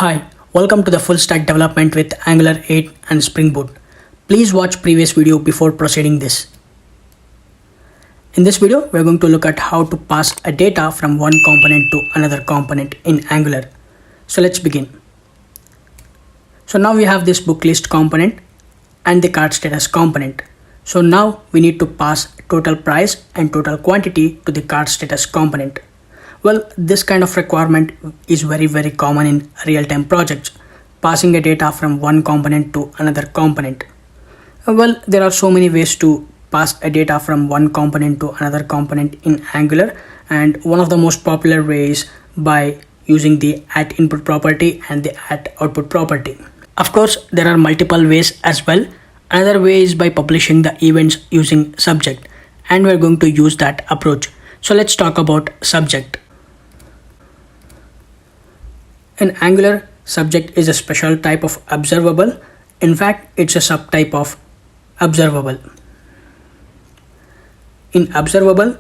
Hi, welcome to the full stack development with Angular 8 and Spring Boot. Please watch previous video before proceeding this. In this video, we're going to look at how to pass a data from one component to another component in Angular. So let's begin. So now we have this book list component and the cart status component. So now we need to pass total price and total quantity to the cart status component. Well, this kind of requirement is very common in real-time projects, passing a data from one component to another component. Well, there are so many ways to pass a data from one component to another component in Angular, and one of the most popular ways by using the @input property and the @output property. Of course, there are multiple ways as well. Another way is by publishing the events using subject, and we're going to use that approach. So let's talk about subject. In Angular, subject is a special type of observable. In fact, it's a subtype of observable. In observable,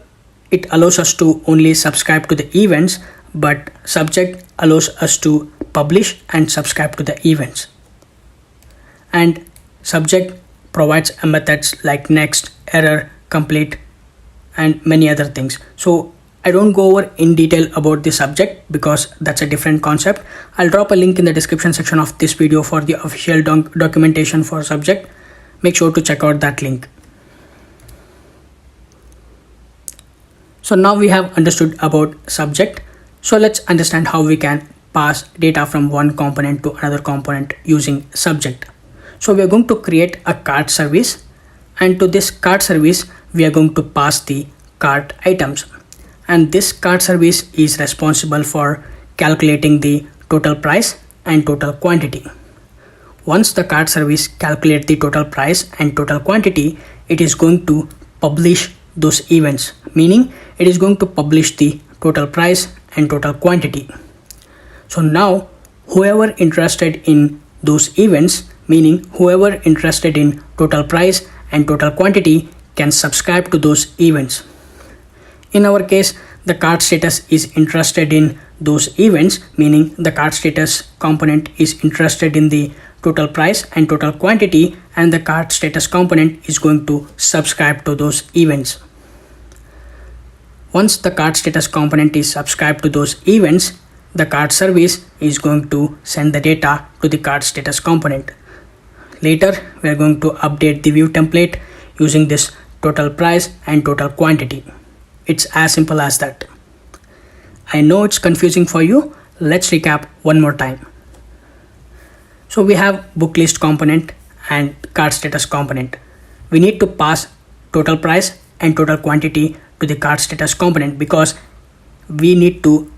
it allows us to only subscribe to the events, but subject allows us to publish and subscribe to the events. And subject provides methods like next, error, complete, and many other things. So I don't go over in detail about the subject because that's a different concept. I'll drop a link in the description section of this video for the official documentation for subject. Make sure to check out that link. So now we have understood about subject. So let's understand how we can pass data from one component to another component using subject. So we are going to create a cart service, and to this cart service we are going to pass the cart items. And this cart service is responsible for calculating the total price and total quantity. Once the cart service calculates the total price and total quantity, it is going to publish those events, meaning it is going to publish the total price and total quantity. So now whoever interested in those events, meaning whoever interested in total price and total quantity, can subscribe to those events. In our case, the cart status is interested in those events, meaning the cart status component is interested in the total price and total quantity, and the cart status component is going to subscribe to those events. Once the cart status component is subscribed to those events, the cart service is going to send the data to the cart status component. Later, we are going to update the view template using this total price and total quantity. It's as simple as that. I know it's confusing for you. Let's recap one more time. So we have book list component and cart status component. We need to pass total price and total quantity to the cart status component because we need to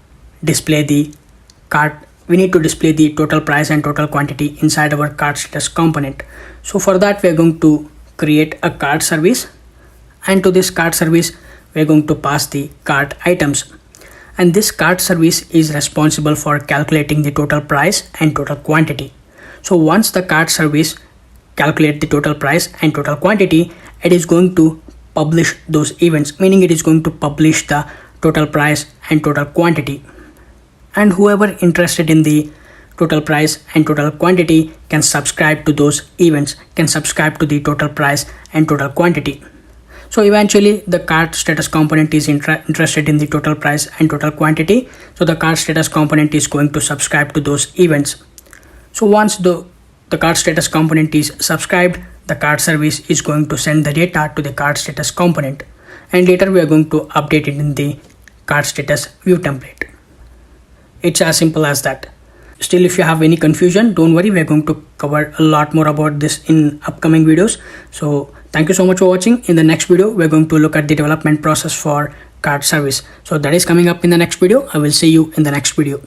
display the total price and total quantity inside our cart status component. So for that, we are going to create a cart service, and to this cart service we are going to pass the cart items. And this cart service is responsible for calculating the total price and total quantity. So once the cart service calculates the total price and total quantity, it is going to publish those events, meaning it is going to publish the total price and total quantity. And whoever interested in the total price and total quantity can subscribe to those events, can subscribe to the total price and total quantity. So eventually the cart status component is interested in the total price and total quantity. So the cart status component is going to subscribe to those events. So once the cart status component is subscribed, the cart service is going to send the data to the cart status component. And later we are going to update it in the cart status view template. It's as simple as that. Still, if you have any confusion, don't worry, we're going to cover a lot more about this in upcoming videos. So thank you so much for watching. In the next video, we're going to look at the development process for cart service. So that is coming up in the next video. I will see you in the next video.